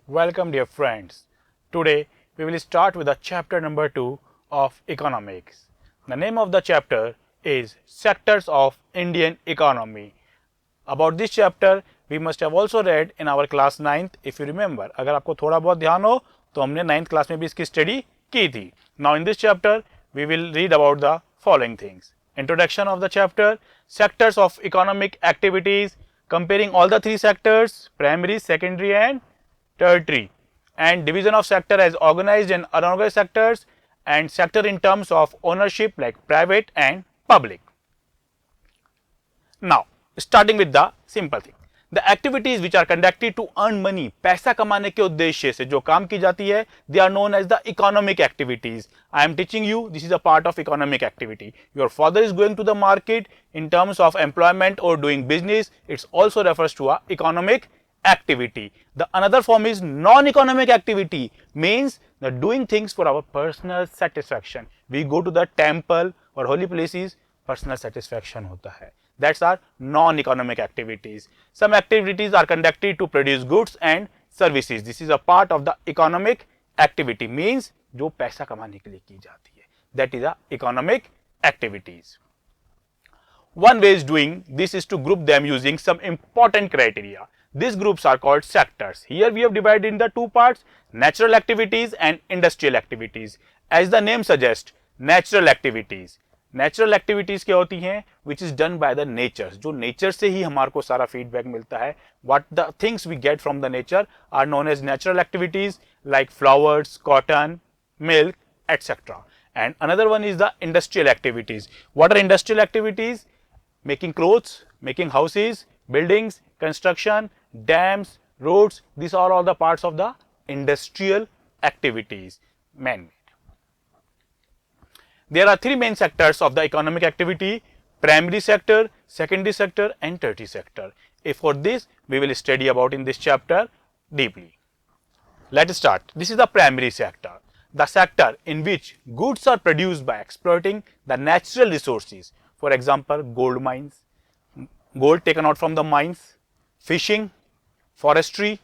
Welcome dear friends. Today we will start with the chapter number 2 of economics. The name of the chapter is Sectors of Indian Economy. About this chapter we must have also read in our class 9th if you remember. अगर आपको थोड़ा बहुत ध्यान हो तो हमने 9th class में भी इसकी स्टडी की थी. Now in this chapter we will read about the following things. Introduction of the chapter, sectors of economic activities, comparing all the three sectors, primary, secondary and tertiary, and division of sector as organized and unorganized sectors, and sector in terms of ownership like private and public. Now starting with the simple thing, the activities which are conducted to earn money, पैसा कमाने के उद्देश्य से जो काम की जाती है, they are known as the economic activities. I am teaching you, this is a part of economic activity. Your father is going to the market in terms of employment or doing business, it also refers to a economic activity. The another form is non-economic activity, means the doing things for our personal satisfaction. We go to the temple or holy places, personal satisfaction होता है. That's our non-economic activities. Some activities are conducted to produce goods and services. This is a part of the economic activity, means जो पैसा कमाने के लिए की जाती है. That is the economic activities. One way is doing this is to group them using some important criteria. These groups are called sectors. Here we have divided in the two parts, natural activities and industrial activities. As the name suggests, natural activities. Natural activities क्या होती हैं? Which is done by the nature. जो nature से ही हमारे को सारा feedback मिलता है. What the things we get from the nature are known as natural activities like flowers, cotton, milk, etc. And another one is the industrial activities. What are industrial activities? Making clothes, making houses, buildings, construction, dams, roads, these are all the parts of the industrial activities, man-made. There are three main sectors of the economic activity, primary sector, secondary sector and tertiary sector. If for this we will study about in this chapter deeply. Let us start. This is the primary sector, the sector in which goods are produced by exploiting the natural resources. For example, gold mines, gold taken out from the mines, fishing, forestry,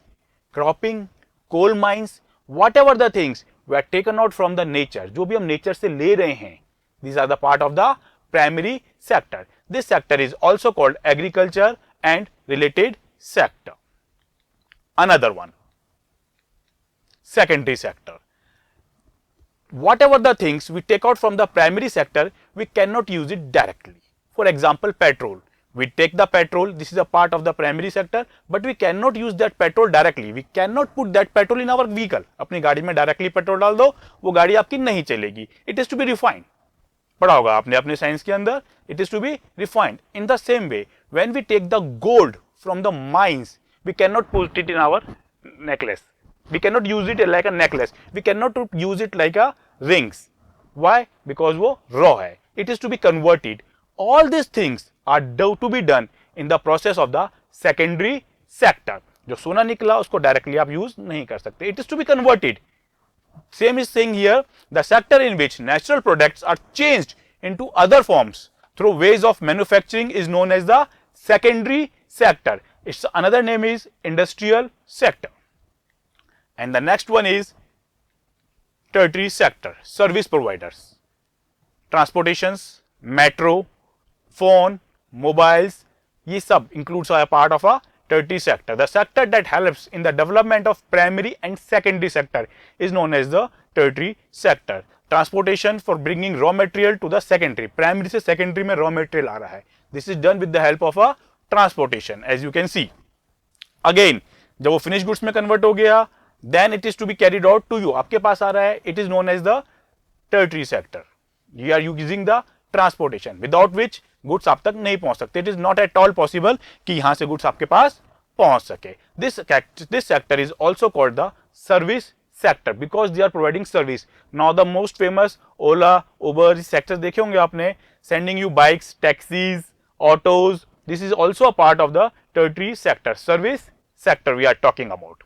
cropping, coal mines, whatever the things were taken out from the nature, जो भी हम nature से ले रहे हैं, these are the part of the primary sector. This sector is also called agriculture and related sector. Another one, secondary sector. Whatever the things we take out from the primary sector, we cannot use it directly. For example, petrol. We take the petrol, this is a part of the primary sector, but we cannot use that petrol directly. We cannot put that petrol in our vehicle. अपनी गाड़ी में directly petrol डाल दो, वो गाड़ी आपकी नहीं चलेगी. It is to be refined. पढ़ा होगा आपने अपने साइंस के अंदर. It is to be refined. In the same way, when we take the gold from the mines, we cannot put it in our necklace. We cannot use it like a necklace. We cannot use it like a rings. Why? Because वो raw है. It is to be converted. All these things are to be done in the process of the secondary sector. जो सोना निकला उसको directly आप use नहीं कर सकते. It is to be converted. Same is saying here, the sector in which natural products are changed into other forms through ways of manufacturing is known as the secondary sector. Its another name is industrial sector. And the next one is tertiary sector, service providers, transportations, metro, phone, mobiles, ये सब includes a part of a tertiary sector. The sector that helps in the development of primary and secondary sector is known as the tertiary sector. Transportation for bringing raw material to the secondary. Primary से secondary में raw material आ रहा है. This is done with the help of a transportation, as you can see. Again, जब वो finished goods में convert हो गया, then it is to be carried out to you. आपके पास आ रहा है. It is known as the tertiary sector. You are using the transportation, without which goods आप तक नहीं पहुंच सकते. It is not at all possible कि यहाँ से goods आपके पास पहुंच सके. This sector is also called the service sector because they are providing service. Now the most famous Ola, Uber sectors देखे होंगे आपने, sending you bikes, taxis, autos. This is also a part of the tertiary sector, service sector we are talking about.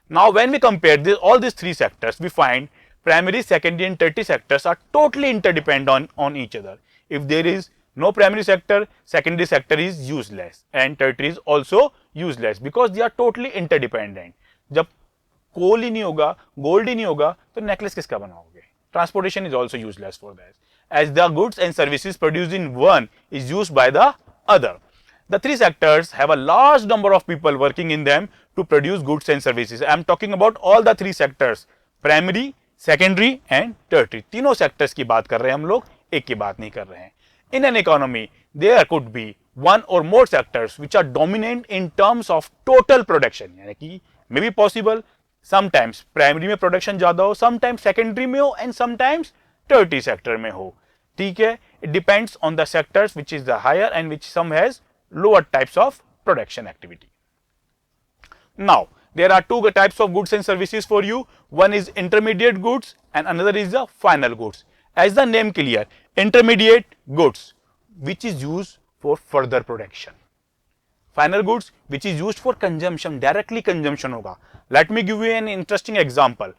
Now when we compare all these three sectors, we find primary, secondary and tertiary sectors are totally interdependent on each other. If there is no primary sector, secondary sector is useless and tertiary is also useless because they are totally interdependent. जब कोल ही नहीं होगा, gold ही नहीं होगा, तो necklace किसका बनाओगे? Transportation is also useless for that, as the goods and services produced in one is used by the other. The three sectors have a large number of people working in them to produce goods and services. I am talking about all the three sectors, primary, secondary and tertiary. तीनों sectors की बात कर रहे हैं हम लोग, एक की बात नहीं कर रहे हैं. In an economy, there could be one or more sectors which are dominant in terms of total production. यानी कि may be possible, sometimes primary में production ज़्यादा हो, sometimes secondary में हो and sometimes tertiary sector में हो. ठीक है, it depends on the sectors which is the higher and which some has lower types of production activity. Now there are two types of goods and services for you. One is intermediate goods and another is the final goods. As the name clear, intermediate goods which is used for further production, final goods which is used for consumption, directly consumption होगा. Let me give you an interesting example.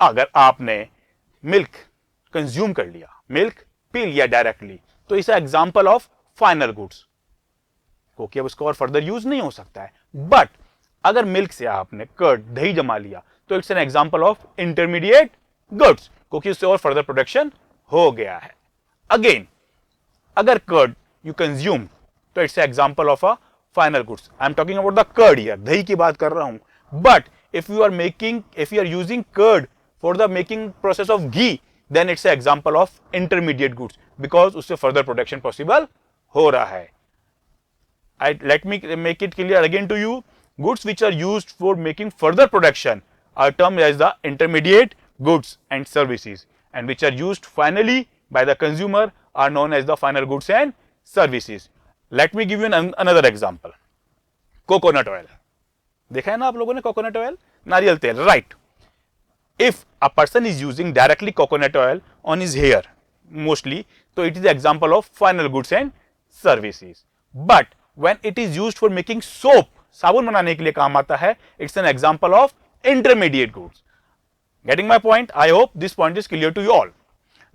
अगर आपने milk consume कर लिया, milk P लिया directly, तो इस example of final goods, क्योंकि अब उसका और फर्दर यूज नहीं हो सकता है. बट अगर मिल्क से आपने कर्ड, दही जमा लिया, तो it's an example of intermediate goods, क्योंकि उससे और फर्दर प्रोडक्शन हो गया है. अगेन अगर कर्ड यू कंज्यूम, तो it's example of a final goods. I am talking about the curd here, दही की बात कर रहा हूं. But if you are using curd for the making process of ghee, then it's an example of intermediate goods because उससे further production possible हो रहा है. Let me make it clear again to you. Goods which are used for making further production are termed as the intermediate goods and services, and which are used finally by the consumer are known as the final goods and services. Let me give you another example. Coconut oil. देखा है ना आप लोगों ने coconut oil? नारियल तेल, right? If a person is using directly coconut oil on his hair, mostly, so it is the example of final goods and services. But when it is used for making soap, साबुन बनाने के लिए काम आता है, it's an example of intermediate goods. Getting my point? I hope this point is clear to you all.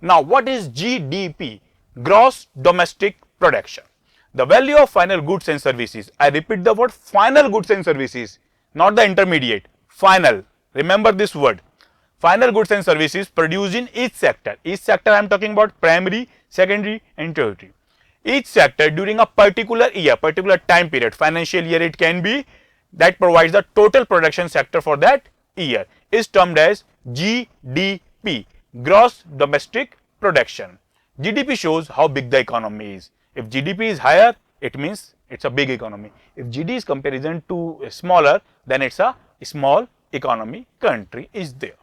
Now, what is GDP? Gross Domestic Production. The value of final goods and services. I repeat the word final goods and services, not the intermediate. Final. Remember this word. Final goods and services produced in each sector. Each sector I am talking about primary, secondary and tertiary. Each sector during a particular year, particular time period, financial year it can be, that provides the total production sector for that year is termed as GDP, Gross Domestic Production. GDP shows how big the economy is. If GDP is higher, it means it's a big economy. If GDP is comparison to smaller, then it's a small economy country is there.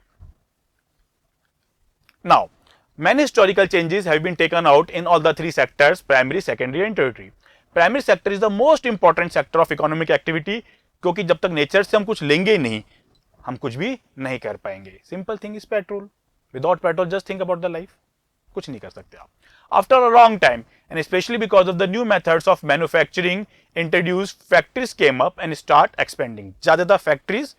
Now, many historical changes have been taken out in all the three sectors, primary, secondary and tertiary. Primary sector is the most important sector of economic activity, क्योंकि जब तक nature से हम कुछ लेंगे ही नहीं, हम कुछ भी नहीं कर पाएंगे. Simple thing is petrol. Without petrol just think about the life, कुछ नहीं कर सकते आप. After a long time, and especially because of the new methods of manufacturing introduced, factories came up and start expanding. ज़्यादातर factories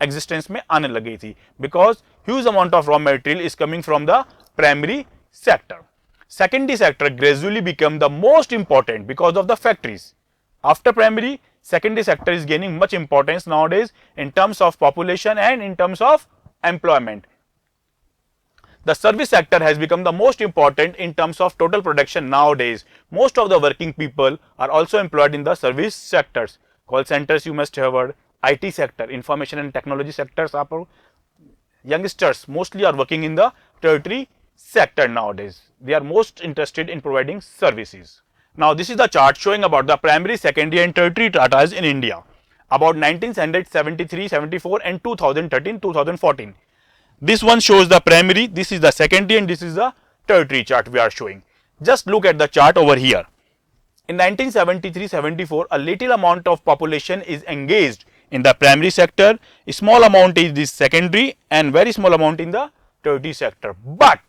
existence में आने लगी थी because huge amount of raw material is coming from the primary sector. Secondary sector gradually became the most important because of the factories. After primary, secondary sector is gaining much importance nowadays in terms of population and in terms of employment. The service sector has become the most important in terms of total production nowadays. Most of the working people are also employed in the service sectors. Call centers you must have heard, IT sector, information and technology sectors. Youngsters mostly are working in the tertiary sector nowadays. They are most interested in providing services. Now this is the chart showing about the primary, secondary and tertiary datas in India about 1973, 74 and 2013, 2014. This one shows the primary, this is the secondary and this is the tertiary chart we are showing. Just look at the chart over here. In 1973-74, a little amount of population is engaged in the primary sector, a small amount is this secondary and very small amount in the tertiary sector. But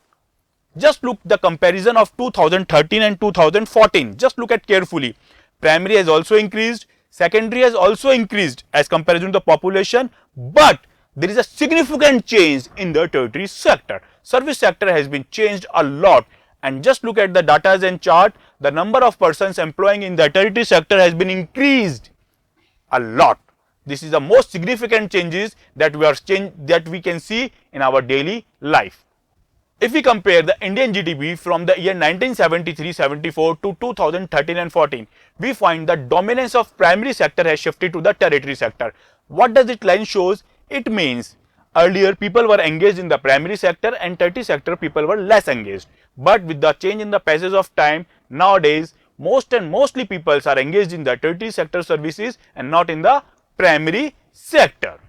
just look the comparison of 2013 and 2014. Just look at carefully. Primary has also increased, secondary has also increased as comparison to the population, but there is a significant change in the tertiary sector. Service sector has been changed a lot, and just look at the data and chart. The number of persons employing in the tertiary sector has been increased a lot. This is the most significant changes that we can see in our daily life. If we compare the Indian GDP from the year 1973-74 to 2013 and 14, we find the dominance of primary sector has shifted to the tertiary sector. What does it line shows? It means earlier people were engaged in the primary sector and tertiary sector people were less engaged. But with the change in the passage of time, nowadays mostly people are engaged in the tertiary sector services and not in the primary sector.